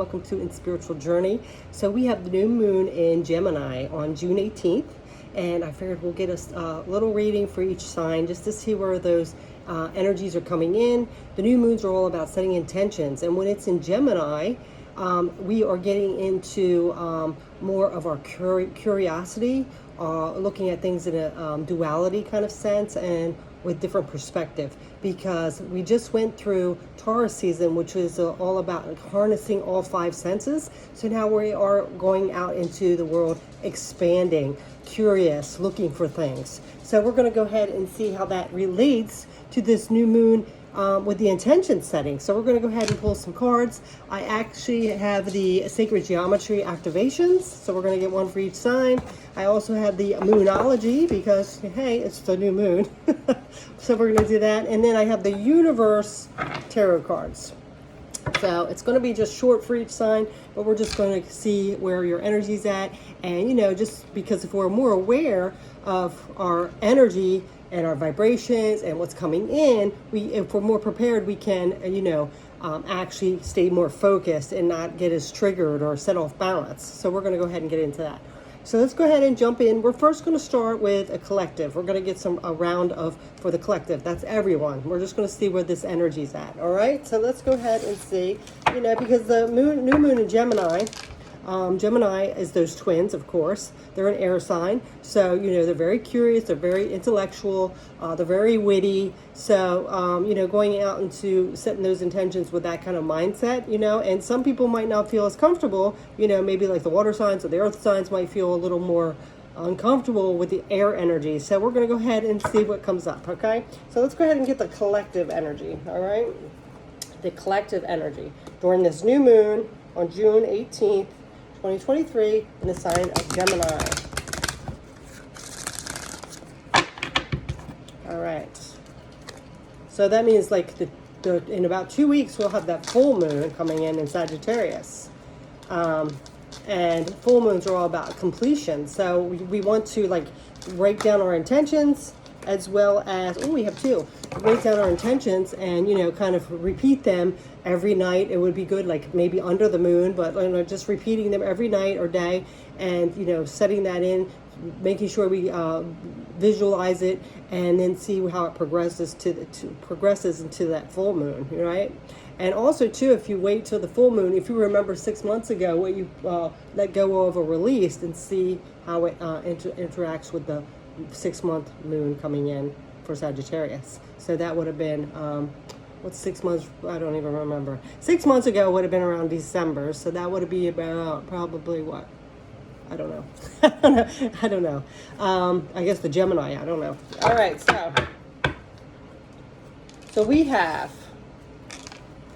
welcome to In Spiritual Journey. So we have the new moon in Gemini on June 18th, and I figured we'll get a little reading for each sign just to see where those energies are coming in. The new moons are all about setting intentions, and when it's in Gemini, we are getting into more of our curiosity, looking at things in a duality kind of sense and with different perspective, because we just went through Taurus season, which is all about harnessing all five senses. So now we are going out into the world, expanding, curious, looking for things. So we're going to go ahead and see how that relates to this new moon with the intention setting. So we're going to go ahead and pull some cards. I actually have the sacred geometry activations, so we're going to get one for each sign. I also have the moonology because, hey, it's the new moon. So we're going to do that. And then I have the universe tarot cards. So it's going to be just short for each sign, but we're just going to see where your energy's at. And, you know, just because if we're more aware of our energy and our vibrations and what's coming in, if we're more prepared, we can, actually stay more focused and not get as triggered or set off balance. So we're going to go ahead and get into that. So let's go ahead and jump in. We're first going to start with a collective. We're going to get a round for the collective. That's everyone. We're just going to see where this energy's at. All right. So let's go ahead and see, because the new moon in Gemini, Gemini is those twins, of course. They're an air sign. So, they're very curious. They're very intellectual. They're very witty. So, going out into setting those intentions with that kind of mindset, and some people might not feel as comfortable, maybe like the water signs or the earth signs might feel a little more uncomfortable with the air energy. So we're going to go ahead and see what comes up, okay? So let's go ahead and get the collective energy, all right? The collective energy during this new moon on June 18th, 2023 in the sign of Gemini. All right. So that means like in about 2 weeks, we'll have that full moon coming in Sagittarius. And full moons are all about completion. So we want to write down our intentions as well as, we have two. Write down our intentions and, kind of repeat them every night. It would be good, maybe under the moon, but just repeating them every night or day and, setting that in, making sure we visualize it and then see how it progresses progresses into that full moon, right? And also, too, if you wait till the full moon, if you remember 6 months ago what you let go of or released, and see how it interacts with the 6-month moon coming in for Sagittarius. So that would have been, what's 6 months? I don't even remember. 6 months ago would have been around December. So that would be about probably what? I don't know. I don't know. I guess the Gemini, I don't know. All right, so we have,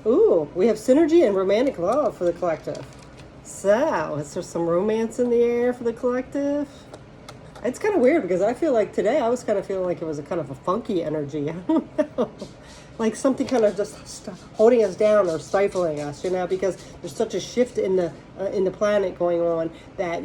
we have synergy and romantic love for the collective. So is there some romance in the air for the collective? It's kind of weird because I feel like today I was kind of feeling like it was a kind of a funky energy. I don't know. Like something kind of just holding us down or stifling us, because there's such a shift in the planet going on that,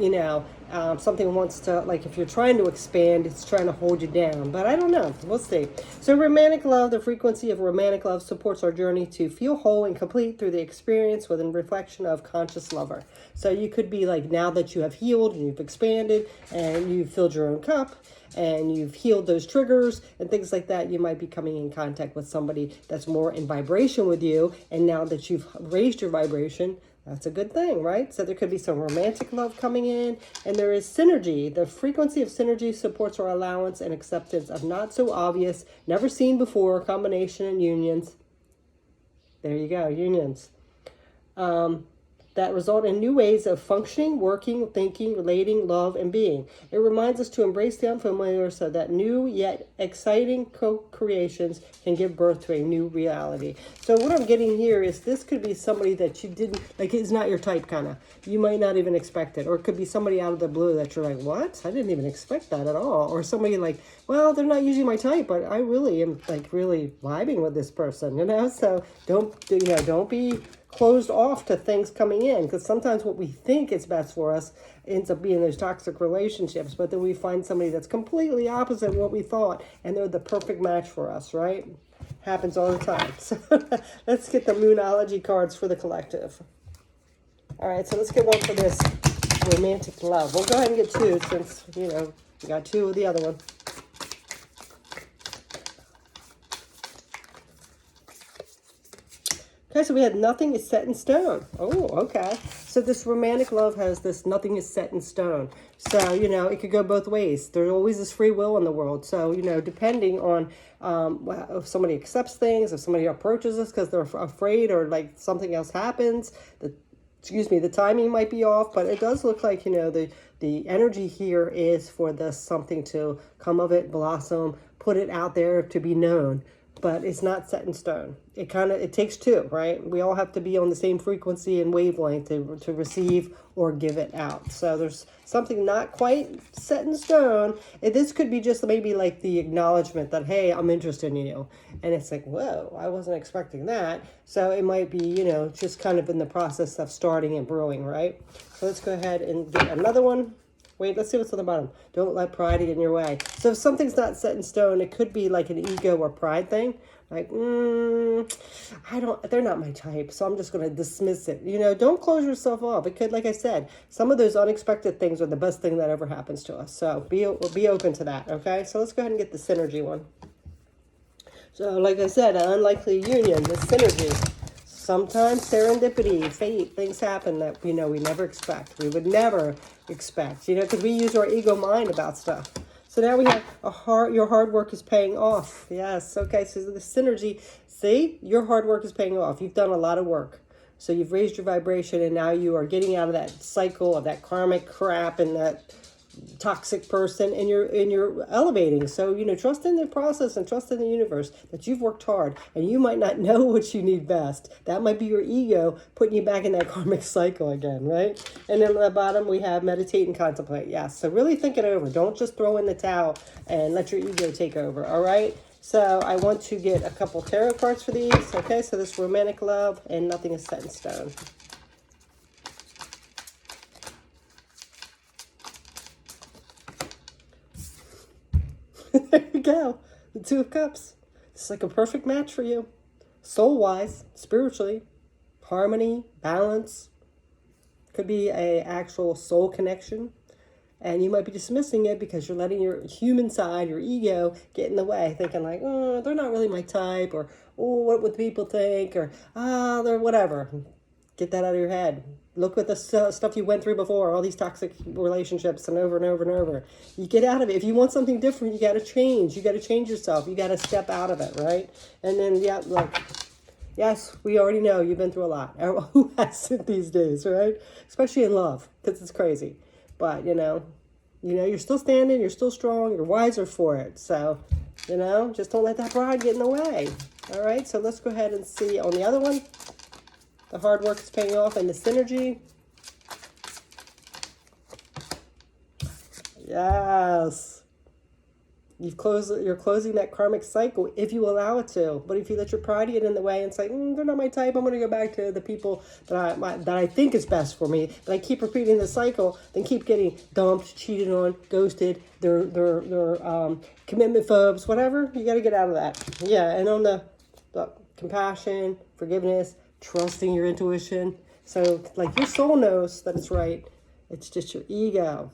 something wants to, if you're trying to expand, it's trying to hold you down. But I don't know. We'll see. So romantic love, the frequency of romantic love supports our journey to feel whole and complete through the experience with a reflection of conscious lover. So you could be now that you have healed and you've expanded and you've filled your own cup and you've healed those triggers and things like that, you might be coming in contact with somebody that's more in vibration with you. And now that you've raised your vibration, that's a good thing, right? So there could be some romantic love coming in, and there is synergy. The frequency of synergy supports our allowance and acceptance of not so obvious, never seen before combination and unions. There you go, unions. That result in new ways of functioning, working, thinking, relating, love, and being. It reminds us to embrace the unfamiliar so that new yet exciting co-creations can give birth to a new reality. So what I'm getting here is this could be somebody that you didn't, it's not your type kind of. You might not even expect it. Or it could be somebody out of the blue that you're like, what? I didn't even expect that at all. Or somebody well, they're not usually my type, but I really am really vibing with this person, So don't be closed off to things coming in, because sometimes what we think is best for us ends up being those toxic relationships, but then we find somebody that's completely opposite of what we thought and they're the perfect match for us, right? Happens all the time. So let's get the moonology cards for the collective. All right, so let's get one for this romantic love. We'll go ahead and get two since, you know, we got two of the other one. Okay, so we had nothing is set in stone. Oh, okay. So this romantic love has this nothing is set in stone. So, you know, it could go both ways. There's always this free will in the world. So, you know, depending on if somebody accepts things, if somebody approaches us because they're afraid or like something else happens, the timing might be off, but it does look like, you know, the energy here is for this something to come of it, blossom, put it out there to be known. But it's not set in stone. It takes two, right? We all have to be on the same frequency and wavelength to receive or give it out. So there's something not quite set in stone. This could be just maybe like the acknowledgement that, hey, I'm interested in you. And it's like, whoa, I wasn't expecting that. So it might be, you know, just kind of in the process of starting and brewing, right? So let's go ahead and get another one. Wait, let's see what's on the bottom. Don't let pride get in your way. So if something's not set in stone, it could be like an ego or pride thing. Like, they're not my type, so I'm just going to dismiss it. You know, don't close yourself off. It could, like I said, some of those unexpected things are the best thing that ever happens to us. So be open to that, okay? So let's go ahead and get the synergy one. So like I said, an unlikely union, the synergy. Sometimes serendipity, fate, things happen that, you know, we never expect. We would never expect, you know, because we use our ego mind about stuff. So now we have your hard work is paying off. Yes. Okay. So the synergy, see, your hard work is paying off. You've done a lot of work. So you've raised your vibration and now you are getting out of that cycle of that karmic crap and that toxic person, and you're elevating. So, you know, trust in the process and trust in the universe that you've worked hard, and you might not know what you need best. That might be your ego putting you back in that karmic cycle again, right? And then on the bottom we have meditate and contemplate. Yes, so really think it over. Don't just throw in the towel and let your ego take over. All right, so I want to get a couple tarot cards for these. Okay, so this romantic love and nothing is set in stone. There you go. The Two of Cups. It's like a perfect match for you. Soul-wise, spiritually, harmony, balance. Could be a actual soul connection. And you might be dismissing it because you're letting your human side, your ego, get in the way. Thinking like, oh, they're not really my type. Or, oh, what would people think? Or, they're whatever. Get that out of your head. Look at the stuff you went through before, all these toxic relationships and over and over and over. You get out of it. If you want something different, you got to change. You got to change yourself. You got to step out of it, right? And then, yeah, like, yes, we already know you've been through a lot. Who hasn't these days, right? Especially in love, because it's crazy. But, you know, you're still standing. You're still strong. You're wiser for it. So, you know, just don't let that pride get in the way. All right, so let's go ahead and see on the other one. The hard work is paying off and the synergy. Yes. You're closing that karmic cycle if you allow it to. But if you let your pride get in the way and say, they're not my type, I'm going to go back to the people that I think is best for me, but I keep repeating the cycle, then keep getting dumped, cheated on, ghosted, they're commitment phobes, whatever, you got to get out of that. Yeah, and on the compassion, forgiveness, trusting your intuition. So, like, your soul knows that it's right. It's just your ego.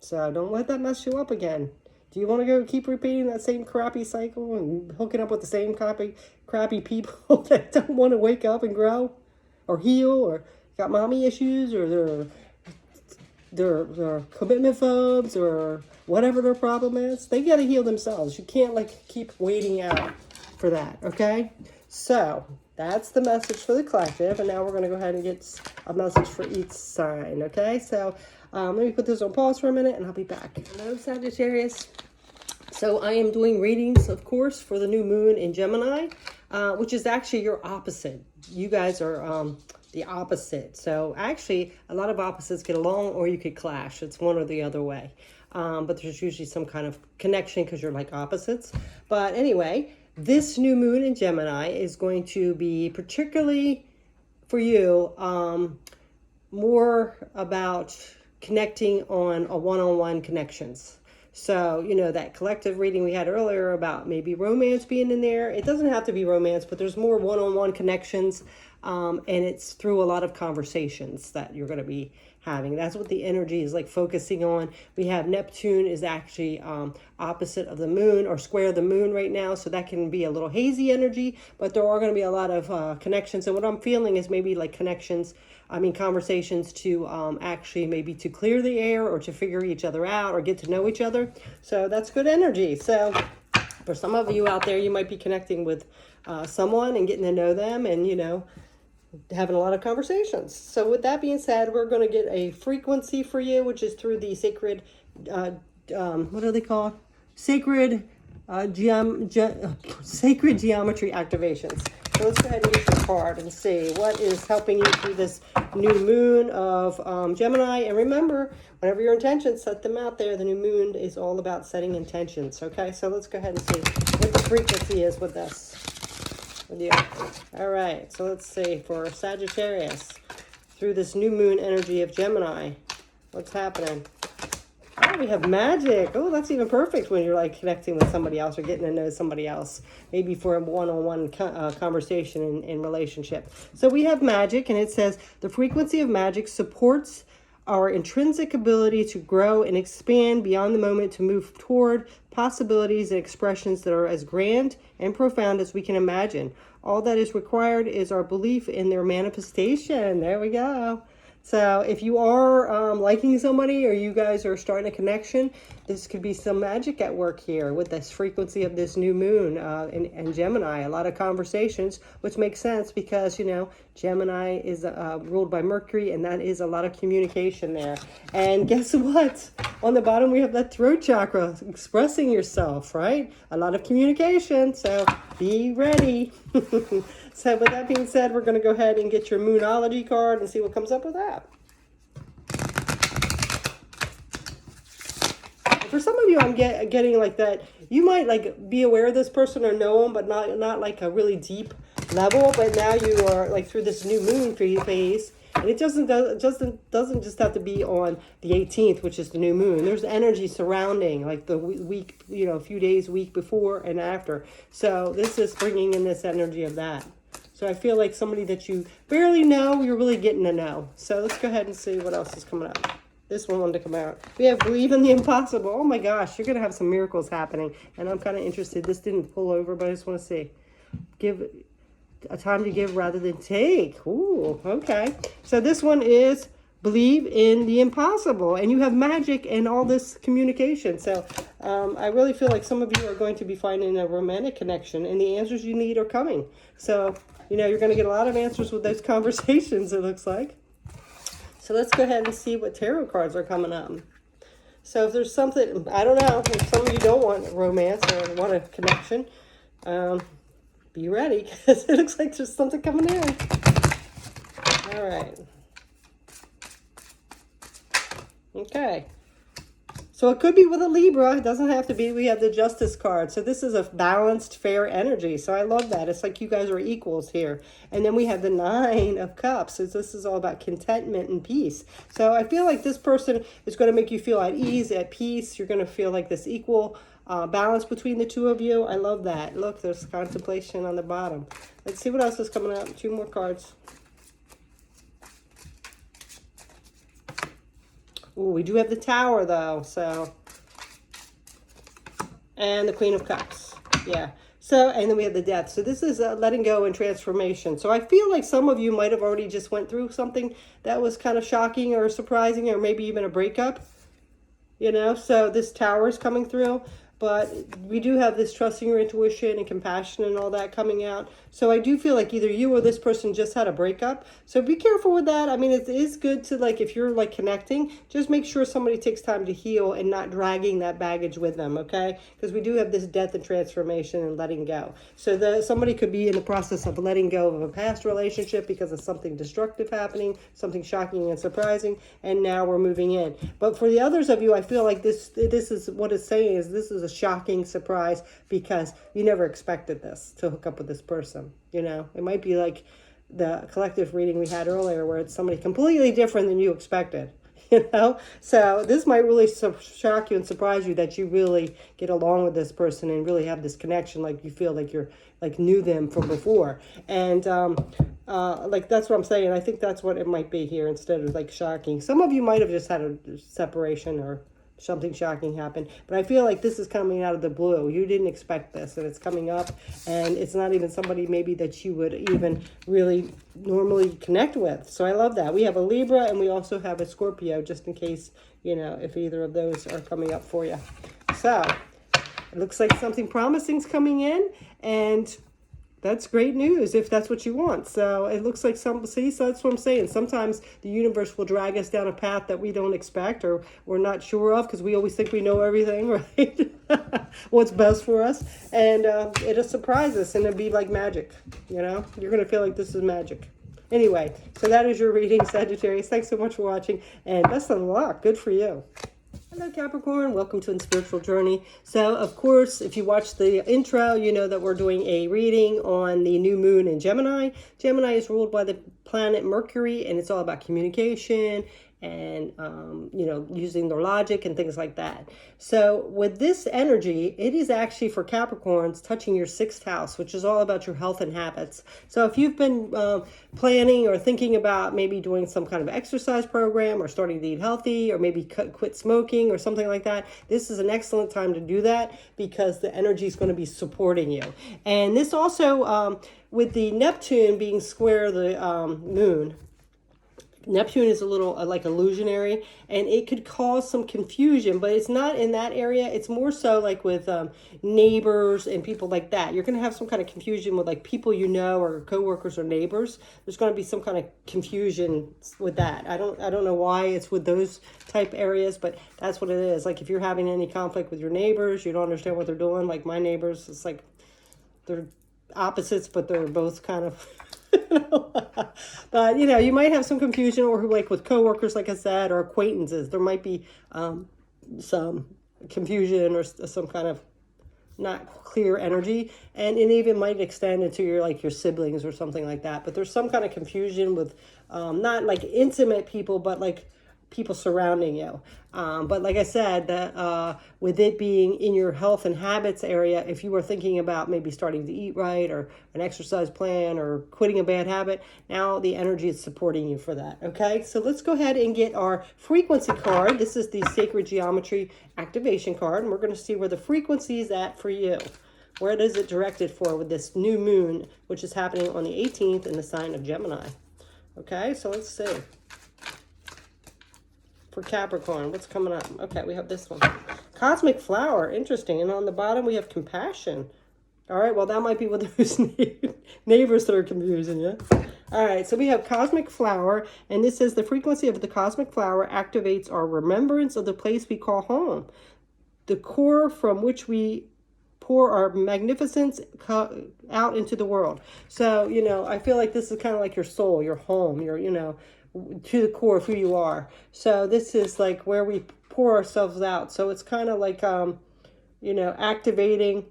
So don't let that mess you up again. Do you want to go keep repeating that same crappy cycle and hooking up with the same crappy people that don't want to wake up and grow or heal or got mommy issues or they're commitment phobes or whatever their problem is? They got to heal themselves. You can't, like, keep waiting out for that, okay? So that's the message for the collective, and now we're going to go ahead and get a message for each sign, okay? So let me put this on pause for a minute, and I'll be back. Hello, Sagittarius. So I am doing readings, of course, for the new moon in Gemini, which is actually your opposite. You guys are the opposite. So actually, a lot of opposites get along, or you could clash. It's one or the other way. But there's usually some kind of connection because you're like opposites. But anyway, this new moon in Gemini is going to be particularly for you more about connecting on a one-on-one connections. So, you know, that collective reading we had earlier about maybe romance being in there. It doesn't have to be romance, but there's more one-on-one connections and it's through a lot of conversations that you're going to be having. That's what the energy is like focusing on. We have Neptune is actually opposite of the moon or square the moon right now, so that can be a little hazy energy, but there are going to be a lot of connections. And what I'm feeling is maybe like conversations to actually maybe to clear the air or to figure each other out or get to know each other. So that's good energy. So for some of you out there, you might be connecting with someone and getting to know them, and having a lot of conversations. So with that being said, we're going to get a frequency for you, which is through the sacred, what are they called? Sacred geometry activations. So let's go ahead and get your card and see what is helping you through this new moon of Gemini. And remember, whenever your intentions, set them out there. The new moon is all about setting intentions. Okay, so let's go ahead and see what the frequency is with this. All right, so let's see for Sagittarius through this new moon energy of Gemini, what's happening? Oh, we have magic. Oh, that's even perfect when you're like connecting with somebody else or getting to know somebody else, maybe for a one-on-one conversation in relationship. So we have magic, and it says the frequency of magic supports our intrinsic ability to grow and expand beyond the moment, to move toward possibilities and expressions that are as grand and profound as we can imagine. All that is required is our belief in their manifestation. There we go. So if you are liking somebody, or you guys are starting a connection, this could be some magic at work here with this frequency of this new moon in Gemini. A lot of conversations, which makes sense because, Gemini is ruled by Mercury, and that is a lot of communication there. And guess what? On the bottom, we have that throat chakra, expressing yourself, right? A lot of communication, so be ready. So with that being said, we're going to go ahead and get your Moonology card and see what comes up with that. For some of you, I'm getting like that. You might like be aware of this person or know them, but not like a really deep level. But now you are like through this new moon phase, and it doesn't just have to be on the 18th, which is the new moon. There's energy surrounding like the week, a few days, week before and after. So this is bringing in this energy of that. So I feel like somebody that you barely know, you're really getting to know. So let's go ahead and see what else is coming up. This one wanted to come out. We have believe in the impossible. Oh my gosh, you're going to have some miracles happening. And I'm kind of interested. This didn't pull over, but I just want to see. Give a time to give rather than take. Ooh, okay. So this one is believe in the impossible. And you have magic and all this communication. So I really feel like some of you are going to be finding a romantic connection, and the answers you need are coming. So, you're going to get a lot of answers with those conversations, it looks like. So let's go ahead and see what tarot cards are coming up. So if there's something, I don't know, if some of you don't want romance or want a connection, be ready, because it looks like there's something coming in. All right. Okay. So it could be with a Libra. It doesn't have to be. We have the Justice card. So this is a balanced, fair energy. So I love that. It's like you guys are equals here. And then we have the Nine of Cups. So this is all about contentment and peace. So I feel like this person is going to make you feel at ease, at peace. You're going to feel like this equal balance between the two of you. I love that. Look, there's contemplation on the bottom. Let's see what else is coming out. 2 more cards. Ooh, we do have the Tower, though, so. And the Queen of Cups. Yeah. So, and then we have the Death. So this is letting go and transformation. So I feel like some of you might have already just went through something that was kind of shocking or surprising, or maybe even a breakup. So this Tower is coming through. But we do have this trusting your intuition and compassion and all that coming out. So I do feel like either you or this person just had a breakup. So be careful with that. I mean, it is good to, like, if you're, like, connecting, just make sure somebody takes time to heal and not dragging that baggage with them, okay? Because we do have this death and transformation and letting go. So somebody could be in the process of letting go of a past relationship because of something destructive happening, something shocking and surprising, and now we're moving in. But for the others of you, I feel like this is what it's saying is this is a shocking surprise because you never expected this, to hook up with this person. It might be like the collective reading we had earlier where it's somebody completely different than you expected. you know? So this might really shock you and surprise you that you really get along with this person and really have this connection, like you feel like you're like knew them from before. And like that's what I'm saying. I think that's what it might be here instead of like shocking. Some of you might have just had a separation or something shocking happened, but I feel like this is coming out of the blue. You didn't expect this, and it's coming up, and it's not even somebody maybe that you would even really normally connect with. So I love that. We have a Libra, and we also have a Scorpio, just in case, you know, if either of those are coming up for you. So it looks like something promising is coming in, and that's great news if that's what you want. So it looks like so that's what I'm saying. Sometimes the universe will drag us down a path that we don't expect or we're not sure of, because we always think we know everything, right? What's best for us. And it'll surprise us, and it'll be like magic, you know? You're going to feel like this is magic. Anyway, so that is your reading, Sagittarius. Thanks so much for watching, and best of luck. Good for you. Hello Capricorn, welcome to the Spiritual Journey. So of course, if you watch the intro, you know that we're doing a reading on the new moon in Gemini. Gemini is ruled by the planet Mercury, and it's all about communication and, you know, using their logic and things like that. So with this energy, it is actually for Capricorns touching your 6th house, which is all about your health and habits. So if you've been planning or thinking about maybe doing some kind of exercise program or starting to eat healthy or maybe quit smoking or something like that, this is an excellent time to do that because the energy is going to be supporting you. And this also, with the Neptune being square the moon, Neptune is a little like illusionary, and it could cause some confusion, but it's not in that area. It's more so like with neighbors and people like that. You're going to have some kind of confusion with like people you know or coworkers or neighbors. There's going to be some kind of confusion with that. I don't know why it's with those type areas, but that's what it is. Like if you're having any conflict with your neighbors, you don't understand what they're doing. Like my neighbors, it's like they're opposites, but they're both kind of but you know, you might have some confusion, or like with coworkers, like I said, or acquaintances. There might be some confusion or some kind of not clear energy, and it even might extend into your like your siblings or something like that. But there's some kind of confusion with not like intimate people, but like people surrounding you. But like I said, that with it being in your health and habits area, if you were thinking about maybe starting to eat right or an exercise plan or quitting a bad habit, now the energy is supporting you for that. Okay, so let's go ahead and get our frequency card. This is the Sacred Geometry Activation card, and we're going to see where the frequency is at for you. Where is it directed for with this new moon, which is happening on the 18th in the sign of Gemini. Okay, so let's see. For Capricorn, what's coming up? Okay, we have this one. Cosmic Flower, interesting. And on the bottom, we have Compassion. All right, well, that might be with those neighbors that are confusing you. All right, so we have Cosmic Flower, and this says the frequency of the Cosmic Flower activates our remembrance of the place we call home, the core from which we pour our magnificence out into the world. So, you know, I feel like this is kind of like your soul, your home, your, you know, to the core of who you are. So this is like where we pour ourselves out. So it's kind of like, you know, activating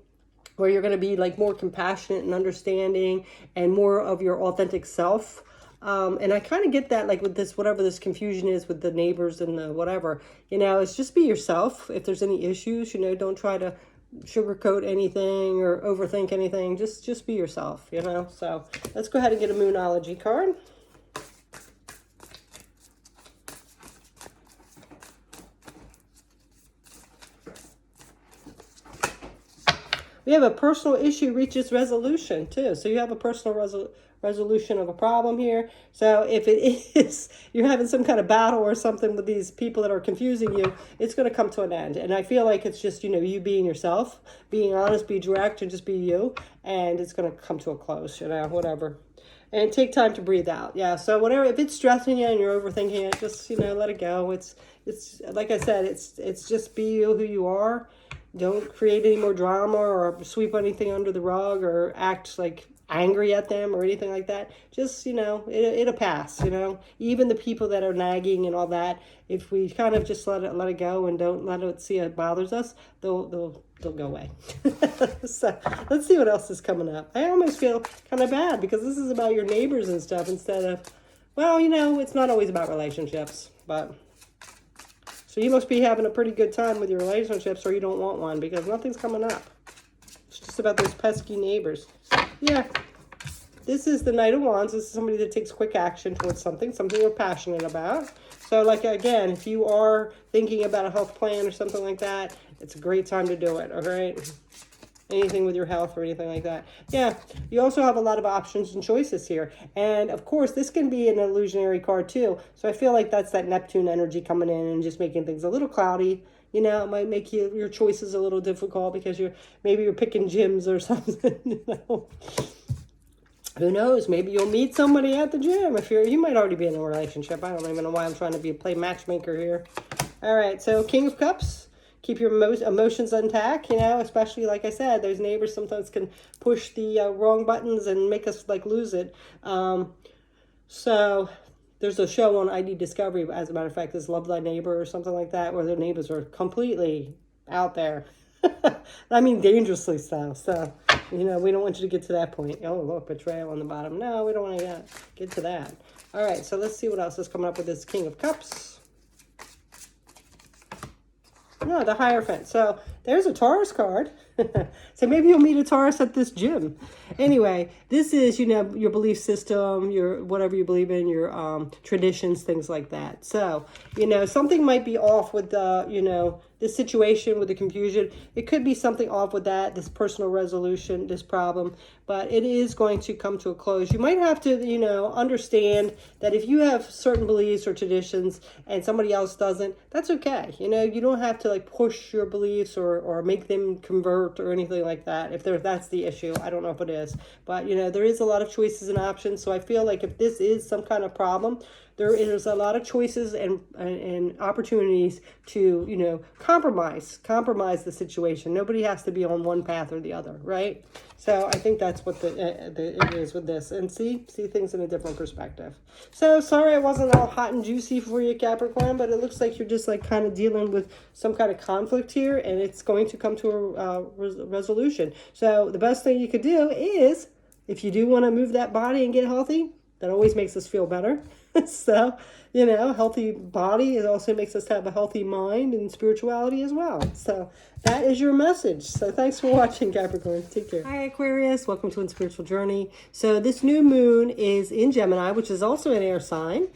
where you're going to be like more compassionate and understanding and more of your authentic self. And I kind of get that, like with this, whatever this confusion is with the neighbors and the whatever, you know, it's just be yourself. If there's any issues, you know, don't try to sugarcoat anything or overthink anything. Just be yourself, you know. So let's go ahead and get a Moonology card. We have a personal issue reaches resolution too. So you have a personal resolution of a problem here. So if it is, you're having some kind of battle or something with these people that are confusing you, it's going to come to an end. And I feel like it's just, you know, you being yourself, being honest, be direct, and just be you. And it's going to come to a close, you know, whatever. And take time to breathe out. Yeah, so whatever, if it's stressing you and you're overthinking it, just, you know, let it go. It's like I said, it's just be you, who you are. Don't create any more drama or sweep anything under the rug or act like angry at them or anything like that. Just, you know, it'll pass, you know. Even the people that are nagging and all that, if we kind of just let it go and don't let it see it bothers us, they'll go away. So let's see what else is coming up. I almost feel kind of bad because this is about your neighbors and stuff instead of, well, you know, it's not always about relationships, but So you must be having a pretty good time with your relationships, or you don't want one, because nothing's coming up. It's just about those pesky neighbors. Yeah. This is the Knight of Wands. This is somebody that takes quick action towards something you're passionate about. So, like, again, if you are thinking about a health plan or something like that, it's a great time to do it, all right? Anything with your health or anything like that. Yeah, you also have a lot of options and choices here. And, of course, this can be an illusionary card, too. So I feel like that's that Neptune energy coming in and just making things a little cloudy. You know, it might make your choices a little difficult because maybe you're picking gyms or something, you know. Who knows? Maybe you'll meet somebody at the gym. You might already be in a relationship. I don't even know why I'm trying to play matchmaker here. All right, so King of Cups. Keep your emotions intact, you know, especially, like I said, those neighbors sometimes can push the wrong buttons and make us, like, lose it. So there's a show on ID Discovery, as a matter of fact, this Love Thy Neighbor or something like that, where their neighbors are completely out there. I mean, dangerously so. So, you know, we don't want you to get to that point. Oh, look, betrayal on the bottom. No, we don't want to get to that. All right, so let's see what else is coming up with this King of Cups. No, the Hierophant. So there's a Taurus card. So maybe you'll meet a Taurus at this gym. Anyway, this is, you know, your belief system, your whatever you believe in, your traditions, things like that. So, you know, something might be off with the, you know, this situation with the confusion. It could be something off with that, this personal resolution, this problem, but it is going to come to a close. You might have to, you know, understand that if you have certain beliefs or traditions and somebody else doesn't, that's okay. You know, you don't have to, like, push your beliefs or make them convert or anything like that. If that's the issue, I don't know if it is, but, you know, there is a lot of choices and options. So I feel like if this is some kind of problem, there is a lot of choices and opportunities to, you know, compromise the situation. Nobody has to be on one path or the other, right? So I think that's what it is with this. And see things in a different perspective. So sorry I wasn't all hot and juicy for you, Capricorn, but it looks like you're just, like, kind of dealing with some kind of conflict here, and it's going to come to a resolution. So the best thing you could do is, if you do want to move that body and get healthy, that always makes us feel better. So, you know, healthy body, it also makes us have a healthy mind and spirituality as well. So that is your message. So thanks for watching, Capricorn. Take care. Hi, Aquarius. Welcome to Unspiritual Journey. So this new moon is in Gemini, which is also an air sign.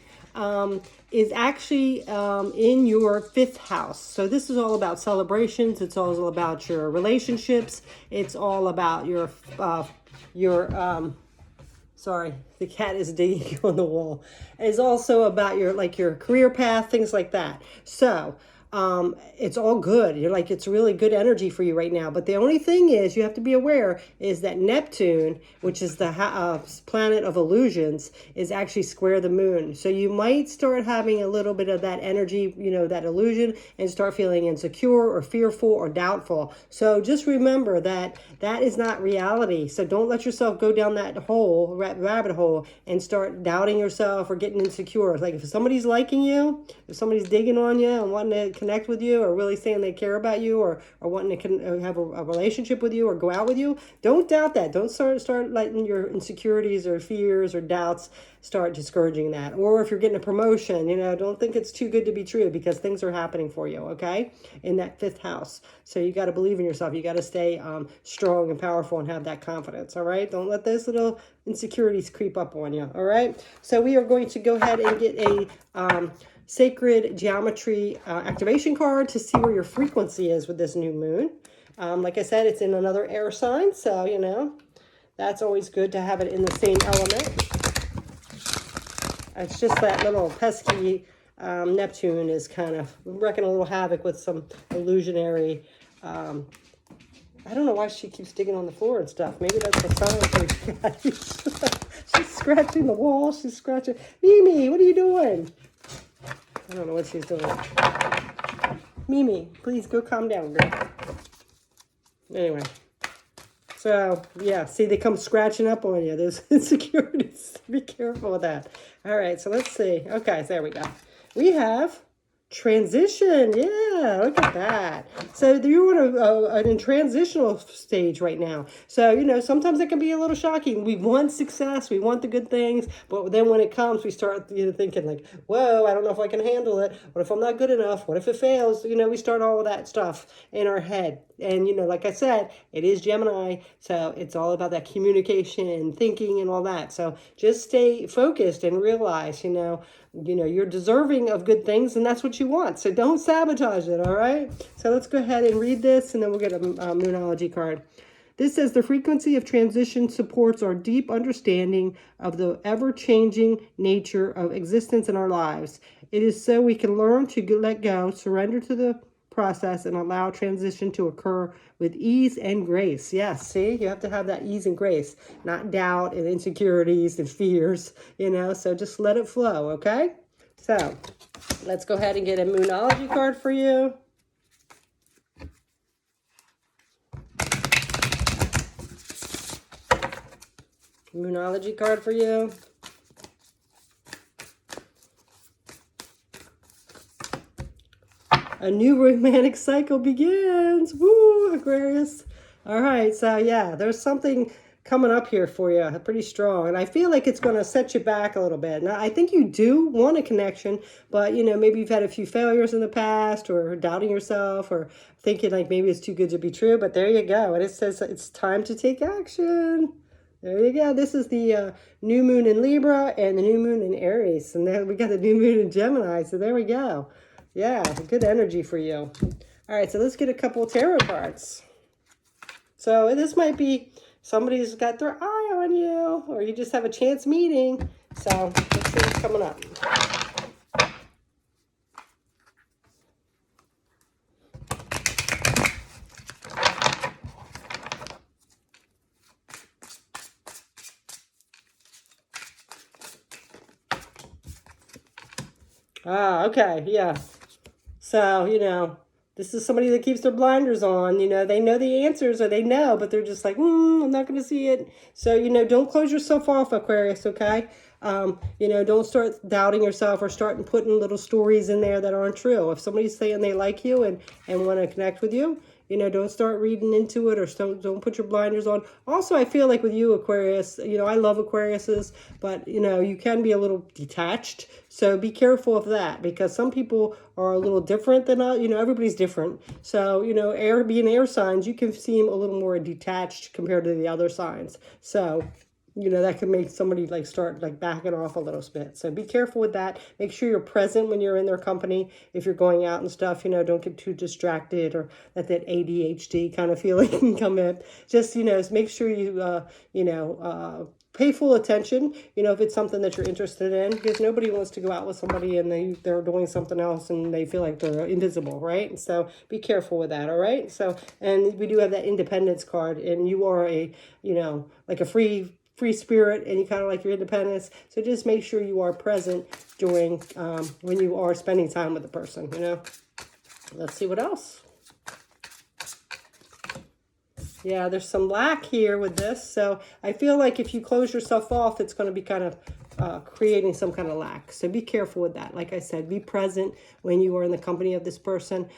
Is actually in your 5th house. So this is all about celebrations. It's all about your relationships. It's all about your sorry, the cat is digging on the wall. It's also about your career path, things like that. So it's all good. You're like, it's really good energy for you right now. But the only thing is, you have to be aware is that Neptune, which is the planet of illusions, is actually square the moon. So you might start having a little bit of that energy, you know, that illusion, and start feeling insecure or fearful or doubtful. So just remember that that is not reality. So don't let yourself go down that hole, rabbit hole, and start doubting yourself or getting insecure. Like, if somebody's liking you, if somebody's digging on you and wanting to connect with you, or really saying they care about you, or wanting to have a relationship with you or go out with you, don't doubt that. Don't start letting your insecurities or fears or doubts start discouraging that. Or if you're getting a promotion, you know, don't think it's too good to be true, because things are happening for you, okay, in that 5th house. So you got to believe in yourself. You got to stay strong and powerful and have that confidence, all right? Don't let those little insecurities creep up on you, all right? So we are going to go ahead and get a sacred geometry activation card to see where your frequency is with this new moon. Like I said, it's in another air sign, so, you know, that's always good to have it in the same element. It's just that little pesky Neptune is kind of wreaking a little havoc with some illusionary, I don't know why she keeps digging on the floor and stuff. Maybe that's a sign for you guys. She's scratching the wall. She's scratching. Mimi, what are you doing? I don't know what she's doing. Mimi, please go calm down, girl. Anyway. So, yeah, see, they come scratching up on you. Those insecurities. Be careful with that. All right, so let's see. Okay, so there we go. We have Transition, yeah, look at that. So you're in a transitional stage right now. So, sometimes it can be a little shocking. We want success, we want the good things, but then when it comes, we start thinking like, whoa, I don't know if I can handle it. What if I'm not good enough? What if it fails? We start all of that stuff in our head. And, like I said, it is Gemini, so it's all about that communication and thinking and all that. So just stay focused and realize, you're deserving of good things, and that's what you want. So don't sabotage it, all right? So let's go ahead and read this, and then we'll get a Moonology card. This says the frequency of transition supports our deep understanding of the ever-changing nature of existence in our lives. It is so we can learn to let go, surrender to the process, and allow transition to occur with ease and grace. Yes, see, you have to have that ease and grace, not doubt and insecurities and fears, so just let it flow, okay? So let's go ahead and get a Moonology card for you. Moonology card for you. A new romantic cycle begins. Woo, Aquarius. All right, so yeah, there's something coming up here for you, pretty strong. And I feel like it's going to set you back a little bit. Now, I think you do want a connection, but, maybe you've had a few failures in the past, or doubting yourself, or thinking like maybe it's too good to be true. But there you go. And it says it's time to take action. There you go. This is the new moon in Libra and the new moon in Aries. And then we got the new moon in Gemini. So there we go. Yeah, good energy for you. All right, so let's get a couple of tarot cards. So this might be somebody's got their eye on you, or you just have a chance meeting. So let's see what's coming up. Okay, yeah. So, this is somebody that keeps their blinders on. They know the answers, or they know, but they're just like, I'm not going to see it. So, don't close yourself off, Aquarius, okay? Don't start doubting yourself or starting putting little stories in there that aren't true. If somebody's saying they like you and want to connect with you, don't start reading into it, or don't put your blinders on. Also, I feel like with you, Aquarius, I love Aquariuses, but, you can be a little detached. So be careful of that, because some people are a little different than us. Everybody's different. So, being air signs, you can seem a little more detached compared to the other signs. So, that can make somebody start backing off a little bit. So be careful with that. Make sure you're present when you're in their company. If you're going out and stuff, don't get too distracted, or let that ADHD kind of feeling can come in. Just, make sure you, pay full attention, if it's something that you're interested in, because nobody wants to go out with somebody and they're doing something else and they feel like they're invisible, right? So be careful with that, all right? So, and we do have that independence card, and you are a, like a free spirit, and you kind of like your independence. So just make sure you are present during when you are spending time with the person. Let's see what else. Yeah, there's some lack here with this. So I feel like if you close yourself off, it's going to be kind of creating some kind of lack. So be careful with that. Like I said, be present when you are in the company of this person.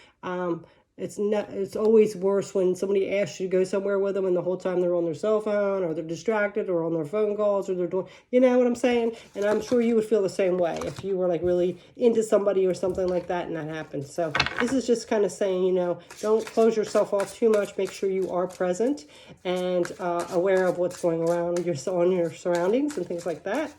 It's always worse when somebody asks you to go somewhere with them and the whole time they're on their cell phone, or they're distracted, or on their phone calls, or they're doing, you know what I'm saying? And I'm sure you would feel the same way if you were really into somebody or something like that and that happened. So this is just kind of saying, don't close yourself off too much. Make sure you are present and aware of what's going around on your surroundings and things like that.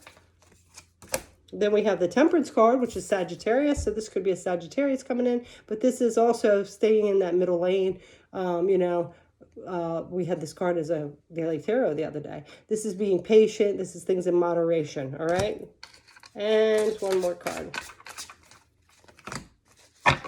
Then we have the Temperance card, which is Sagittarius. So this could be a Sagittarius coming in, but this is also staying in that middle lane. We had this card as a daily tarot the other day. This is being patient. This is things in moderation. All right. And one more card.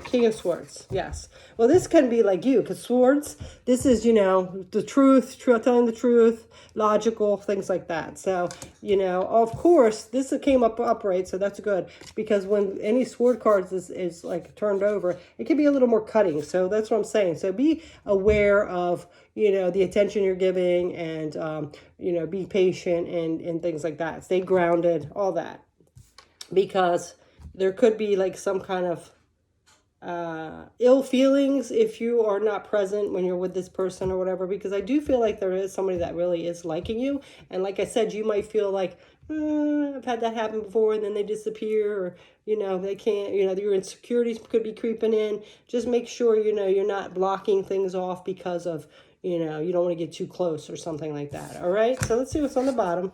King of Swords. Yes. Well, this can be like you, because swords, this is, the truth, telling the truth, logical, things like that. So, of course, this came up upright, so that's good, because when any sword cards is turned over, it can be a little more cutting. So that's what I'm saying. So be aware of, the attention you're giving, and, be patient and things like that. Stay grounded, all that, because there could be some kind of ill feelings if you are not present when you're with this person or whatever, because I do feel like there is somebody that really is liking you. And like I said, you might feel like, I've had that happen before, and then they disappear, or, they can't, your insecurities could be creeping in. Just make sure, you're not blocking things off because of, you don't want to get too close or something like that. All right. So let's see what's on the bottom.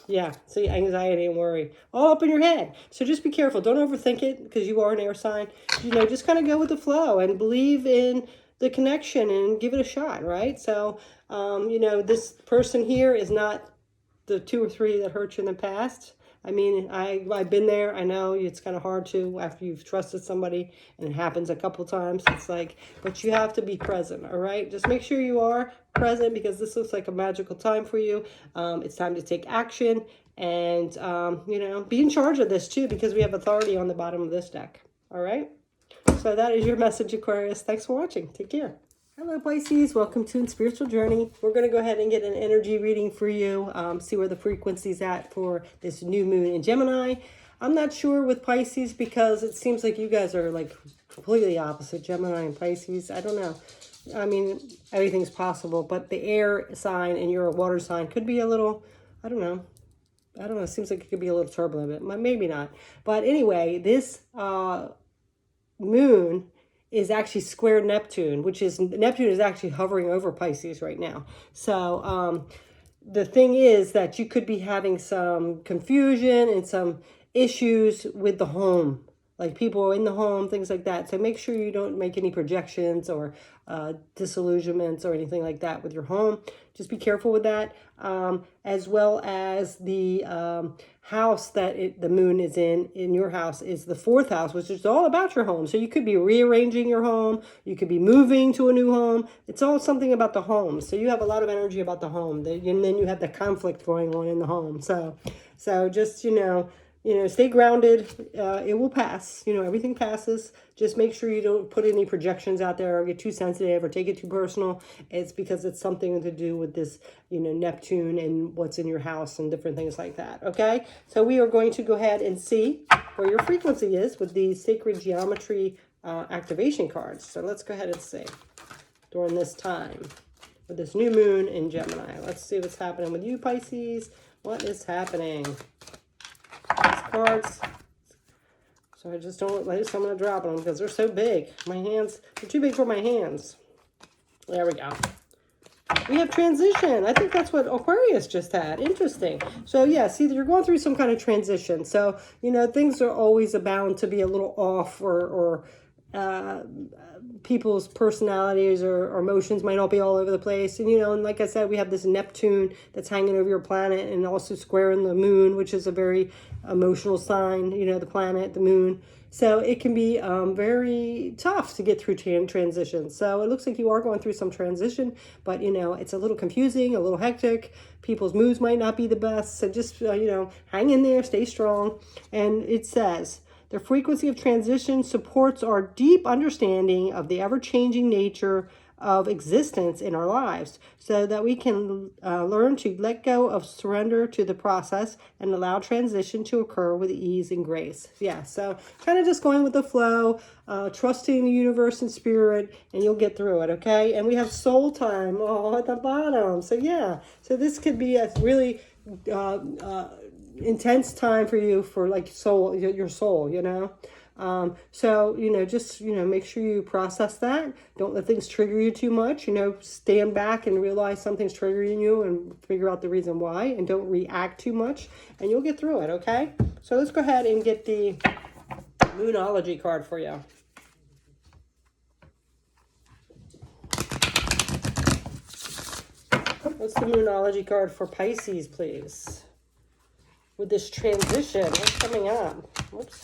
Yeah, see, anxiety and worry all up in your head. So just be careful. Don't overthink it, because you are an air sign. Just kind of go with the flow and believe in the connection and give it a shot, right? So, this person here is not the 2 or 3 that hurt you in the past. I mean, I've been there. I know it's kind of hard to, after you've trusted somebody and it happens a couple times. It's like, but you have to be present, all right? Just make sure you are present, because this looks like a magical time for you. It's time to take action and, be in charge of this too, because we have authority on the bottom of this deck, all right? So that is your message, Aquarius. Thanks for watching. Take care. Hello, Pisces. Welcome to Spiritual Journey. We're going to go ahead and get an energy reading for you, see where the frequency's at for this new moon in Gemini. I'm not sure with Pisces, because it seems like you guys are like completely opposite, Gemini and Pisces. I don't know. I mean, everything's possible, but the air sign and you're a water sign could be a little, I don't know. It seems like it could be a little turbulent, but maybe not. But anyway, this moon is actually square Neptune, Neptune is actually hovering over Pisces right now. So the thing is that you could be having some confusion and some issues with the home, like people in the home, things like that. So make sure you don't make any projections or disillusionments or anything like that with your home. Just be careful with that, as well as the house that the moon is in your house is the 4th house, which is all about your home. So you could be rearranging your home. You could be moving to a new home. It's all something about the home. So you have a lot of energy about the home. And then you have the conflict going on in the home. So just, stay grounded. It will pass. Everything passes. Just make sure you don't put any projections out there or get too sensitive or take it too personal. It's because it's something to do with this, Neptune and what's in your house and different things like that. Okay. So we are going to go ahead and see where your frequency is with the sacred geometry activation cards. So let's go ahead and see during this time with this new moon in Gemini. Let's see what's happening with you, Pisces. What is happening? These cards. So I just don't let someone drop them because they're so big. My hands, they're too big for my hands. There we go. We have transition. I think that's what Aquarius just had. Interesting. So yeah, see, you're going through some kind of transition. So, things are always bound to be a little off, or people's personalities or emotions might not be all over the place. And like I said, we have this Neptune that's hanging over your planet and also squaring the moon, which is a very emotional sign, the planet, the moon. So it can be very tough to get through transition. So it looks like you are going through some transition, but it's a little confusing, a little hectic. People's moods might not be the best. So just hang in there, stay strong. And it says, the frequency of transition supports our deep understanding of the ever-changing nature of existence in our lives, so that we can learn to let go of surrender to the process and allow transition to occur with ease and grace. Yeah, so kind of just going with the flow, trusting the universe and spirit, and you'll get through it, okay? And we have soul time at the bottom. So yeah, so this could be a really intense time for you, for like your soul, so just make sure you process that. Don't let things trigger you too much. Stand back and realize something's triggering you and figure out the reason why, and don't react too much, and you'll get through it. Okay, so let's go ahead and get the Moonology card for you. What's the Moonology card for Pisces, please? With this transition, what's coming up? Whoops.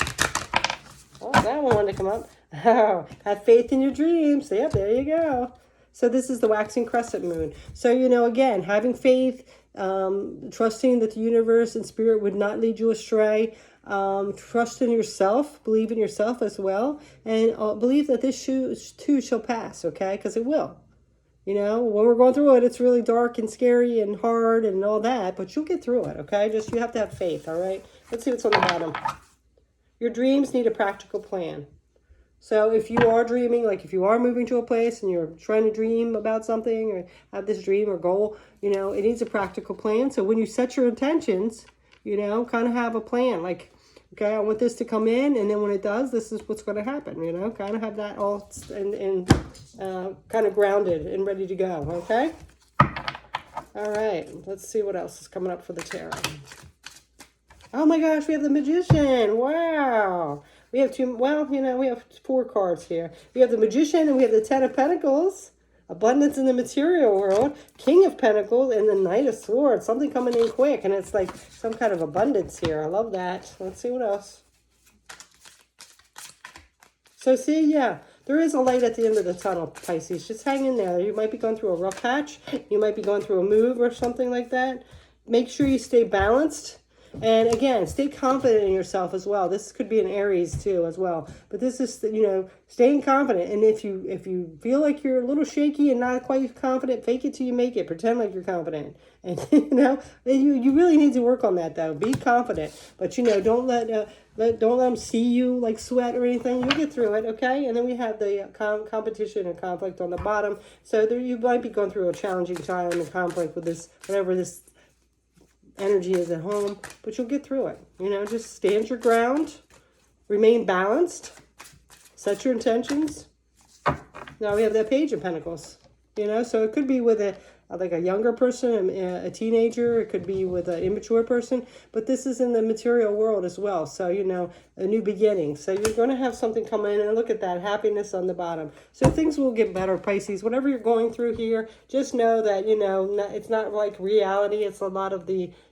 Oh, that one wanted to come up. Oh, have faith in your dreams. Yep, there you go. So this is the waxing crescent moon. So, again, having faith, trusting that the universe and spirit would not lead you astray. Trust in yourself. Believe in yourself as well. And believe that this too shall pass, okay? Because it will. When we're going through it, it's really dark and scary and hard and all that, but you'll get through it, okay? Just, you have to have faith, all right? Let's see what's on the bottom. Your dreams need a practical plan. So if you are dreaming, like if you are moving to a place and you're trying to dream about something or have this dream or goal, you know, it needs a practical plan. So when you set your intentions, you know, kind of have a plan. Like, okay, I want this to come in, and then when it does, this is what's going to happen, you know, kind of have that all kind of grounded and ready to go, okay? All right, let's see what else is coming up for the tarot. Oh my gosh, we have the Magician. Wow. We have two, well, you know, we have 4 cards here. We have the Magician and we have the 10 of Pentacles. Abundance in the material world. King of Pentacles and the Knight of Swords. Something coming in quick, and it's like some kind of abundance here. I love that. Let's see what else. So see, yeah, there is a light at the end of the tunnel, Pisces. Just hang in there. You might be going through a rough patch. You might be going through a move or something like that. Make sure you stay balanced. And again, stay confident in yourself as well. This could be an Aries too as well. But this is, you know, staying confident. And if you feel like you're a little shaky and not quite confident, fake it till you make it. Pretend like you're confident. And, you know, you really need to work on that though. Be confident. But, you know, don't let them see you like sweat or anything. You'll get through it, okay? And then we have the competition and conflict on the bottom. So there, you might be going through a challenging time and conflict with this, whatever this energy is at home, but you'll get through it. You know, just stand your ground, remain balanced, set your intentions. Now we have that Page of Pentacles, you know, so it could be with like a younger person, a teenager, it could be with an immature person, but this is in the material world as well. So, you know, a new beginning. So you're going to have something come in, and look at that, happiness on the bottom. So things will get better, Pisces. Whatever you're going through here, just know that, you know, it's not like reality. It's a lot of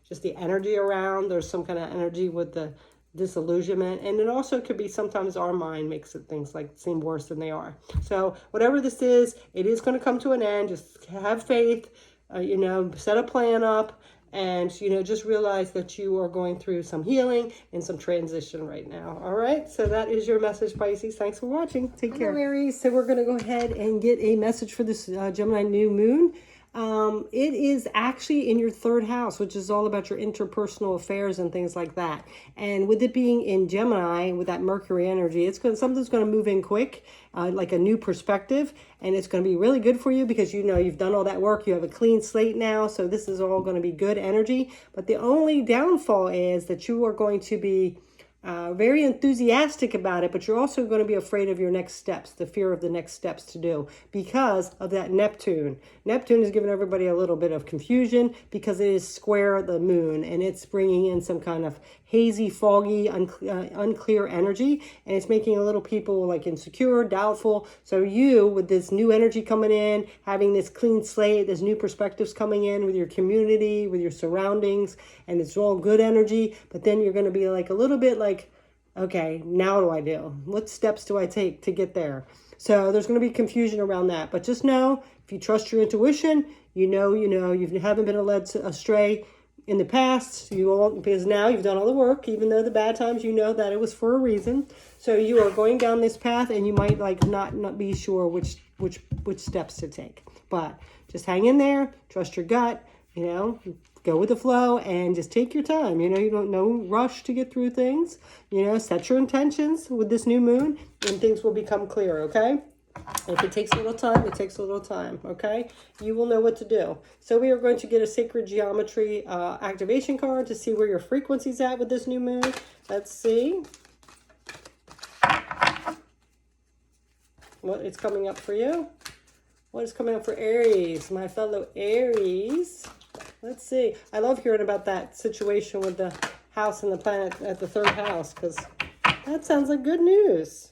just the energy around. There's some kind of energy with the disillusionment, and it also could be sometimes our mind makes things like seem worse than they are. So whatever this is, it is going to come to an end. Just have faith, you know, set a plan up, and, you know, just realize that you are going through some healing and some transition right now. All right, so that is your message, Pisces. Thanks for watching. Take care. Aries. So we're going to go ahead and get a message for this Gemini new moon. It is actually in your 3rd house, which is all about your interpersonal affairs and things like that. And with it being in Gemini, with that Mercury energy, something's going to move in quick, like a new perspective, and it's going to be really good for you because, you know, you've done all that work. You have a clean slate now, so this is all going to be good energy. But the only downfall is that you are going to be very enthusiastic about it, but you're also going to be afraid of your next steps, the fear of the next steps to do, because of that Neptune. Neptune is giving everybody a little bit of confusion because it is square the moon, and it's bringing in some kind of hazy, foggy, unclear energy, and it's making a little people like insecure, doubtful. So you, with this new energy coming in, having this clean slate, there's new perspectives coming in with your community, with your surroundings, and it's all good energy, but then you're going to be like a little bit like, okay, now what do I do? What steps do I take to get there? So there's going to be confusion around that, but just know, if you trust your intuition, you know, you haven't been led astray in the past, because now you've done all the work. Even though the bad times, you know that it was for a reason. So you are going down this path, and you might like not be sure which steps to take. But just hang in there, trust your gut, you know, go with the flow, and just take your time. You know, you don't no rush to get through things. You know, set your intentions with this new moon, and things will become clear. Okay. If it takes a little time, it takes a little time, okay? You will know what to do. So we are going to get a sacred geometry activation card to see where your frequency's at with this new moon. Let's see what is coming up for you. What is coming up for Aries, my fellow Aries? Let's see. I love hearing about that situation with the house and the planet at the 3rd house, because that sounds like good news.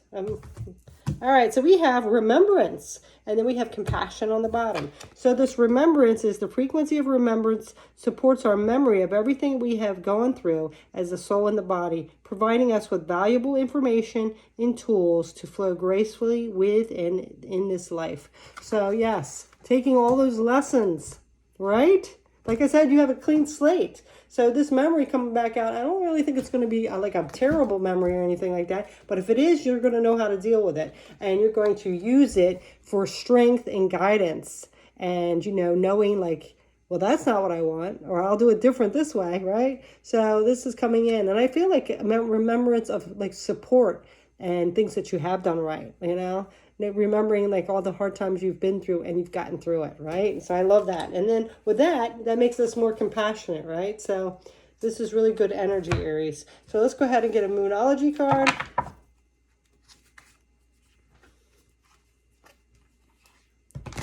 All right, so we have remembrance, and then we have compassion on the bottom. So this remembrance is the frequency of remembrance supports our memory of everything we have gone through as a soul in the body, providing us with valuable information and tools to flow gracefully with and in this life. So yes, taking all those lessons, right? Like I said, you have a clean slate. So this memory coming back out, I don't really think it's going to be like a terrible memory or anything like that. But if it is, you're going to know how to deal with it. And you're going to use it for strength and guidance. And, you know, knowing like, well, that's not what I want, or I'll do it different this way, right? So this is coming in. And I feel like a remembrance of like support and things that you have done right, you know, remembering like all the hard times you've been through and you've gotten through it, right? So I love that. And then with that, that makes us more compassionate, right? So this is really good energy, Aries. So let's go ahead and get a Moonology card.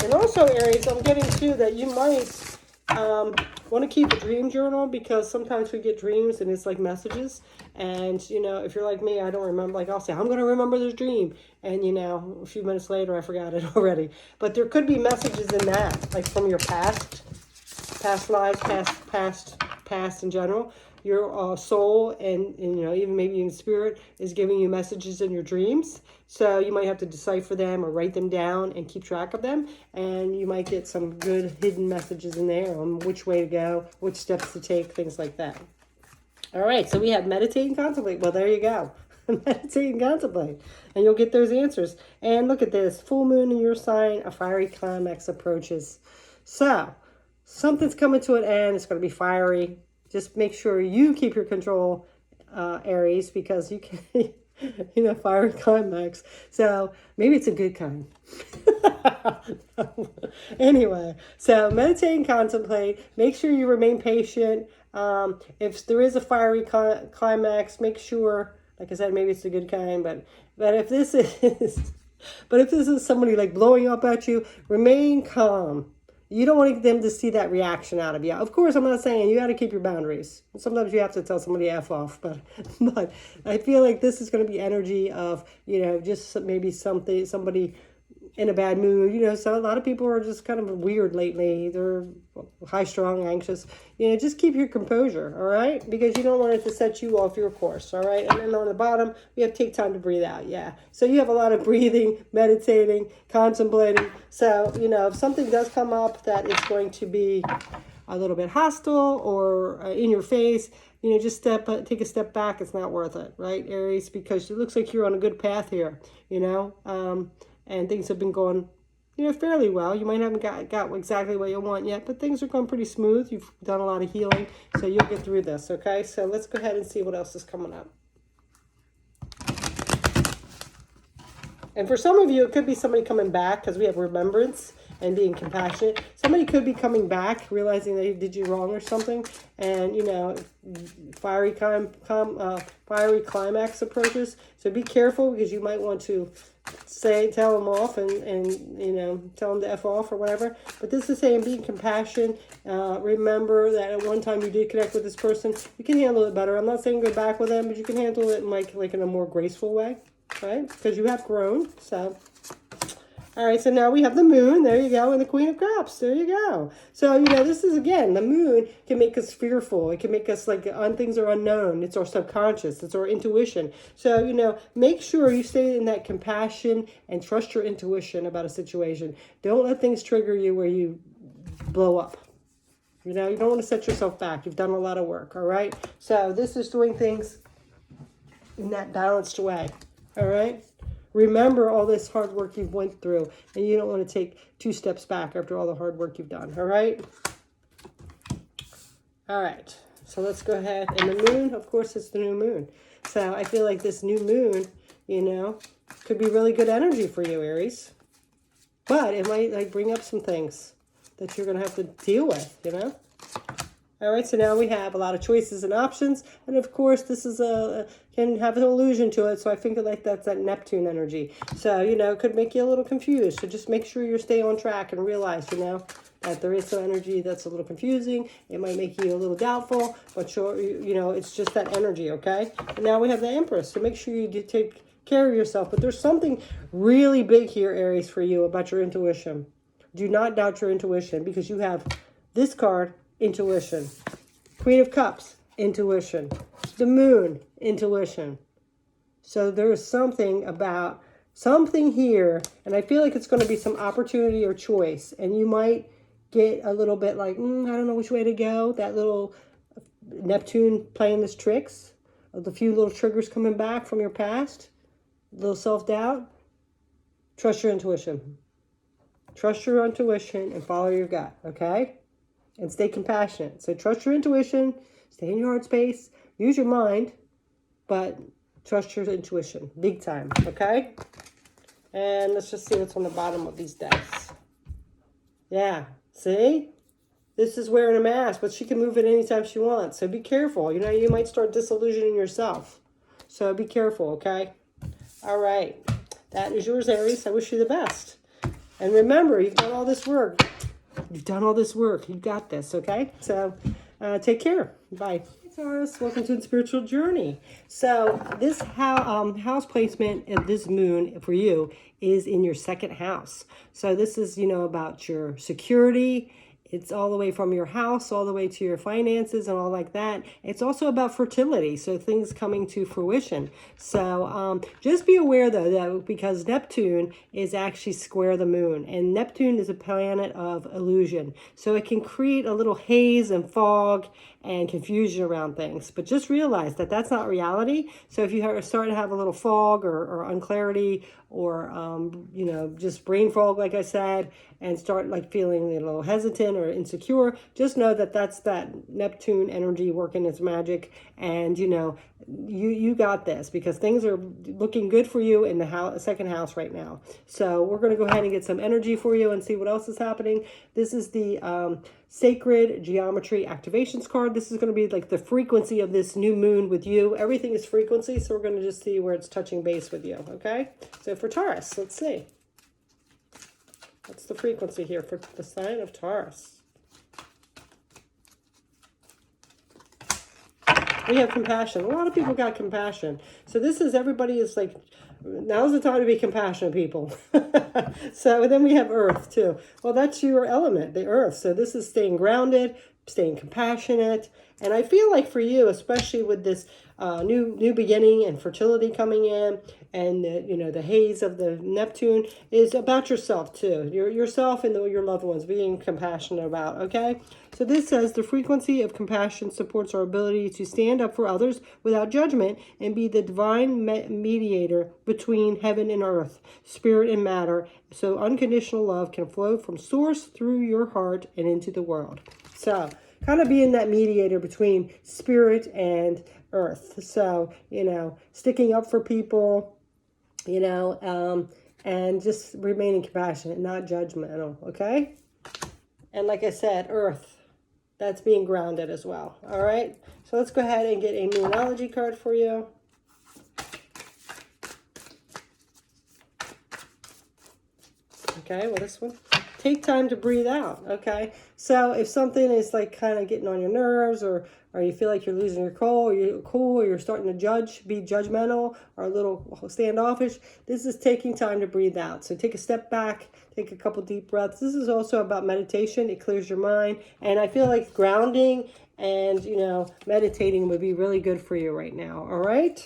And also, Aries, I'm getting too that you might want to keep a dream journal, because sometimes we get dreams and it's like messages. And, you know, if you're like me, I don't remember. Like, I'll say, I'm going to remember this dream. And, you know, a few minutes later, I forgot it already. But there could be messages in that, like from your past lives, past in general. Your soul and, you know, even maybe in spirit is giving you messages in your dreams. So you might have to decipher them or write them down and keep track of them. And you might get some good hidden messages in there on which way to go, which steps to take, things like that. All right, so we have meditate and contemplate. Well, there you go. Meditate and contemplate. And you'll get those answers. And look at this. Full moon in your sign, a fiery climax approaches. So something's coming to an end. It's going to be fiery. Just make sure you keep your control, Aries, because you can, you know, fiery climax. So maybe it's a good kind. Anyway, so meditate and contemplate. Make sure you remain patient. If there is a fiery climax, make sure, like I said, maybe it's a good kind. But if this is somebody like blowing up at you, remain calm. You don't want them to see that reaction out of you. Of course, I'm not saying you got to keep your boundaries. Sometimes you have to tell somebody F off, but I feel like this is going to be energy of, you know, just maybe somebody in a bad mood. You know, so a lot of people are just kind of weird lately. They're high strung, anxious. You know, just keep your composure, all right? Because you don't want it to set you off your course, all right? And then on the bottom, we have to take time to breathe out, yeah. So you have a lot of breathing, meditating, contemplating. So, you know, if something does come up that is going to be a little bit hostile or in your face, you know, just take a step back. It's not worth it, right, Aries? Because it looks like you're on a good path here, you know? And things have been going, you know, fairly well. You might haven't got exactly what you want yet, but things are going pretty smooth. You've done a lot of healing, so you'll get through this, okay? So let's go ahead and see what else is coming up. And for some of you, it could be somebody coming back, because we have remembrance and being compassionate. Somebody could be coming back, realizing they did you wrong or something. And, you know, fiery climax approaches. So be careful, because you might want to tell them off and you know, tell them to F off or whatever. But this is saying being compassionate. Remember that at one time you did connect with this person. You can handle it better. I'm not saying go back with them, but you can handle it in like in a more graceful way, right? Because you have grown. So all right, so now we have the moon. There you go. And the Queen of Cups. There you go. So, you know, this is, again, the moon can make us fearful. It can make us like things are unknown. It's our subconscious. It's our intuition. So, you know, make sure you stay in that compassion and trust your intuition about a situation. Don't let things trigger you where you blow up. You know, you don't want to set yourself back. You've done a lot of work, all right? So this is doing things in that balanced way, all right? Remember all this hard work you've went through, and you don't want to take 2 steps back after all the hard work you've done, all right? All right, so let's go ahead. And the moon, of course, it's the new moon. So I feel like this new moon, you know, could be really good energy for you, Aries. But it might like bring up some things that you're going to have to deal with, you know? All right, so now we have a lot of choices and options. And of course, this is can have an illusion to it. So I think like that's that Neptune energy. So, you know, it could make you a little confused. So just make sure you stay on track and realize, you know, that there is some energy that's a little confusing. It might make you a little doubtful, but sure, you know, it's just that energy, okay? And now we have the Empress. So make sure you do take care of yourself. But there's something really big here, Aries, for you about your intuition. Do not doubt your intuition, because you have this card, intuition. Queen of Cups, intuition. The moon, intuition. So there's something about something here, and I feel like it's going to be some opportunity or choice, and you might get a little bit like, I don't know which way to go. That little Neptune playing this tricks, the few little triggers coming back from your past, a little self-doubt. Trust your intuition. Trust your intuition and follow your gut, okay? And stay compassionate. So trust your intuition, stay in your heart space, use your mind, but Trust your intuition, big time, okay? And let's just see what's on the bottom of these decks. Yeah, see? This is wearing a mask, but she can move it anytime she wants. So be careful. You know, you might start disillusioning yourself. So be careful, okay? All right. That is yours, Aries. I wish you the best. And remember, you've done all this work. You've done all this work. You got this, okay? So take care. Bye. Hey, Taurus. Welcome to the spiritual journey. So this house placement of this moon for you is in your second house. So this is, you know, about your security. It's all the way from your house, all the way to your finances and all like that. It's also about fertility, so things coming to fruition. So just be aware, though, that because Neptune is actually square the moon, and Neptune is a planet of illusion. So it can create a little haze and fog and confusion around things. But just realize that that's not reality. So if you start to have a little fog or unclarity or, you know, just brain fog, like I said, and start like feeling a little hesitant or insecure, just know that that's that Neptune energy working its magic. And, you know, you got this, because things are looking good for you in the second house right now. So we're going to go ahead and get some energy for you and see what else is happening. This is the Sacred Geometry Activations card. This is going to be like the frequency of this new moon with you. Everything is frequency, so we're going to just see where it's touching base with you, okay? So for Taurus, let's see. What's the frequency here for the sign of Taurus? We have compassion. A lot of people got compassion. So this is, everybody is like, now's the time to be compassionate, people. So then we have earth too. Well, that's your element, the earth. So this is staying grounded, staying compassionate. And I feel like for you, especially with this new beginning and fertility coming in, and you know, the haze of the Neptune is about yourself too. Yourself and your loved ones, being compassionate about, okay? So this says the frequency of compassion supports our ability to stand up for others without judgment and be the divine mediator between heaven and earth, spirit and matter. So unconditional love can flow from source through your heart and into the world. So kind of being that mediator between spirit and earth. So, you know, sticking up for people, you know, and just remaining compassionate, not judgmental, okay? And like I said, earth, that's being grounded as well, all right? So let's go ahead and get a numerology card for you. Okay, well, this one. Take time to breathe out, okay? So if something is like kind of getting on your nerves, or you feel like you're losing your cool, or you're starting to be judgmental, or a little standoffish, this is taking time to breathe out. So take a step back, take a couple deep breaths. This is also about meditation. It clears your mind. And I feel like grounding and, you know, meditating would be really good for you right now, all right?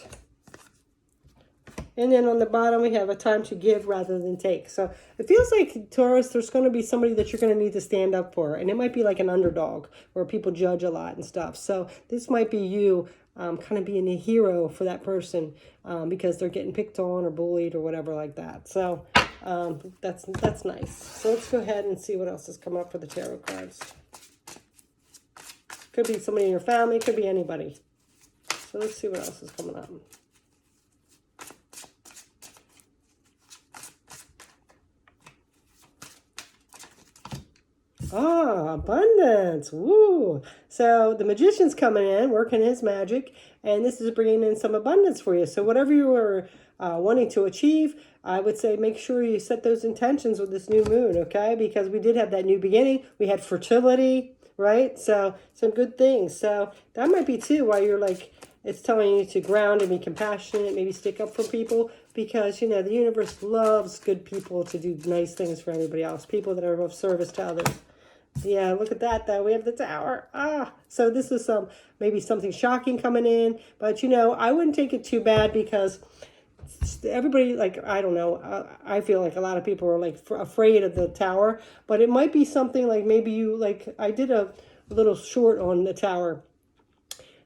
And then on the bottom, we have a time to give rather than take. So it feels like, Taurus, there's going to be somebody that you're going to need to stand up for. And it might be like an underdog where people judge a lot and stuff. So this might be you kind of being a hero for that person because they're getting picked on or bullied or whatever like that. So that's nice. So let's go ahead and see what else is coming up for the tarot cards. Could be somebody in your family. Could be anybody. So let's see what else is coming up. Ah, abundance. Woo. So the magician's coming in, working his magic, and this is bringing in some abundance for you. So whatever you are wanting to achieve, I would say make sure you set those intentions with this new moon, okay? Because we did have that new beginning. We had fertility, right? So some good things. So that might be too why you're like, it's telling you to ground and be compassionate, maybe stick up for people, because, you know, the universe loves good people to do nice things for everybody else, people that are of service to others. Yeah, look at that, though. We have the Tower. So this is maybe something shocking coming in. But, you know, I wouldn't take it too bad because everybody, like, I don't know. I feel like a lot of people are, like, afraid of the Tower. But it might be something like maybe you, like, I did a little short on the Tower.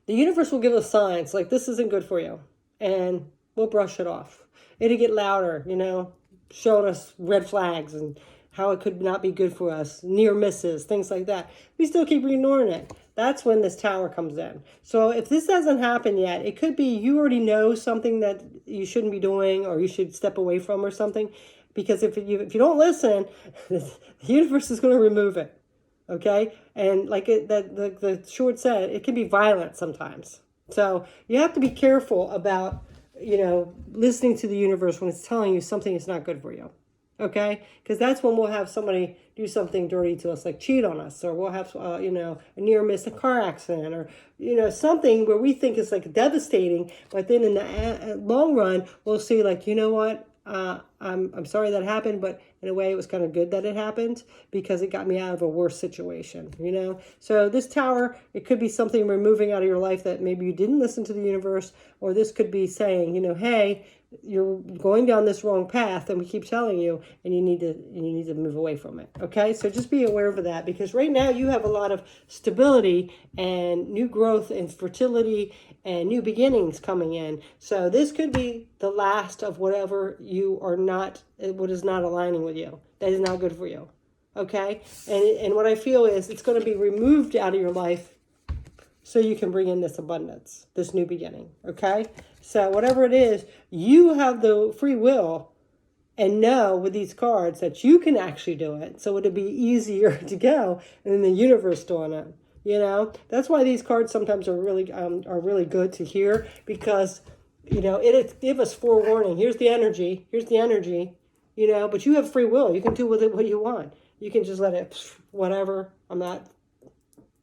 The universe will give us signs, like, this isn't good for you. And we'll brush it off. It'll get louder, you know, showing us red flags and how it could not be good for us, near misses, things like that. We still keep ignoring it. That's when this Tower comes in. So if this hasn't happened yet, it could be you already know something that you shouldn't be doing or you should step away from or something. Because if you don't listen, the universe is going to remove it. Okay? And like the short said, it can be violent sometimes. So you have to be careful about, listening to the universe when it's telling you something is not good for you. Okay? Because that's when we'll have somebody do something dirty to us, like cheat on us, or we'll have, a near miss a car accident, or, something where we think is like devastating, but then in the long run, we'll see like, you know what? I'm sorry that happened, but in a way it was kind of good that it happened because it got me out of a worse situation, So this Tower, it could be something removing out of your life that maybe you didn't listen to the universe, or this could be saying, hey, you're going down this wrong path and we keep telling you, and you need to move away from it. Okay, so just be aware of that, because right now you have a lot of stability and new growth and fertility and new beginnings coming in. So this could be the last of whatever what is not aligning with you, that is not good for you. Okay, and what I feel is it's going to be removed out of your life so you can bring in this abundance, this new beginning. Okay, so whatever it is, you have the free will and know with these cards that you can actually do it. So it'd be easier to go than the universe doing it. That's why these cards sometimes are really good to hear, because it give us forewarning. Here's the energy, but you have free will. You can do with it what you want. You can just let it, whatever. I'm not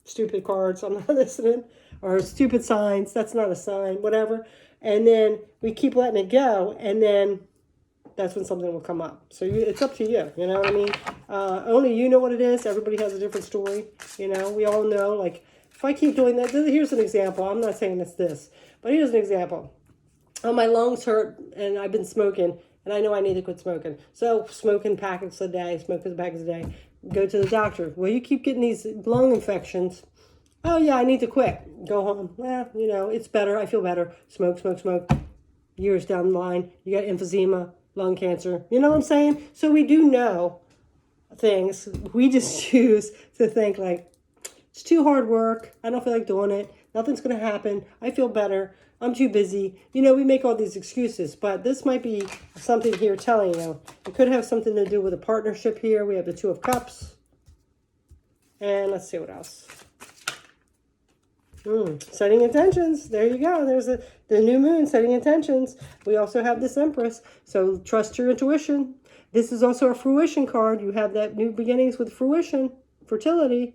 stupid cards, I'm not listening, or stupid signs, that's not a sign, whatever. And then we keep letting it go, and then that's when something will come up. So it's up to you, you know what I mean? Only you know what it is. Everybody has a different story, we all know, like, if I keep doing that, here's an example. I'm not saying it's this, but here's an example. My lungs hurt, and I've been smoking, and I know I need to quit smoking. So smoking packets a day, go to the doctor. Well, you keep getting these lung infections. Oh yeah, I need to quit. Go home. Well, it's better. I feel better. Smoke. Years down the line, you got emphysema, lung cancer. You know what I'm saying? So we do know things. We just choose to think like, it's too hard work. I don't feel like doing it. Nothing's going to happen. I feel better. I'm too busy. We make all these excuses, but this might be something here telling you. It could have something to do with a partnership here. We have the Two of Cups. And let's see what else. Setting intentions. There you go. There's the new moon, setting intentions. We also have this Empress. So trust your intuition. This is also a fruition card. You have that new beginnings with fruition, fertility.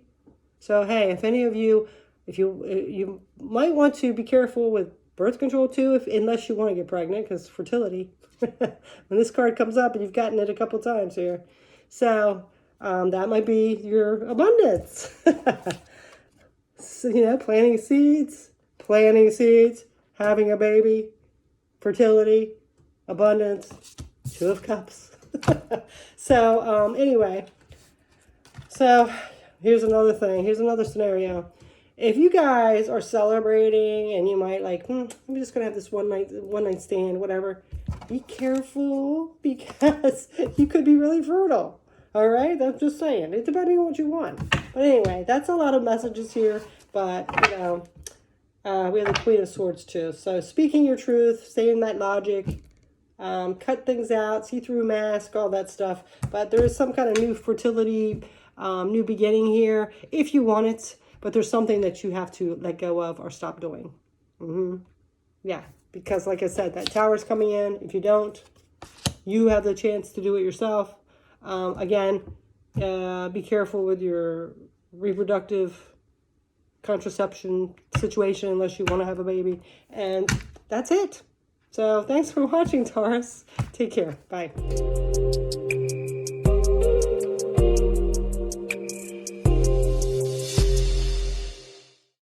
So, hey, if any of you, you might want to be careful with birth control too, unless you want to get pregnant, because fertility. When this card comes up, and you've gotten it a couple times here. So that might be your abundance. So, planting seeds, having a baby, fertility, abundance, Two of Cups. So anyway, so here's another thing. Here's another scenario. If you guys are celebrating and you might like, I'm just going to have this one night stand, whatever, be careful, because you could be really fertile. All right? I'm just saying. It's depending on what you want. But anyway, that's a lot of messages here. But, we have the Queen of Swords too. So speaking your truth, saying that logic, cut things out, see-through mask, all that stuff. But there is some kind of new fertility, new beginning here, if you want it. But there's something that you have to let go of or stop doing. Yeah, because like I said, that Tower's coming in. If you don't, you have the chance to do it yourself. Again, be careful with your reproductive contraception situation unless you want to have a baby. And that's it. So thanks for watching, Taurus. Take care. Bye.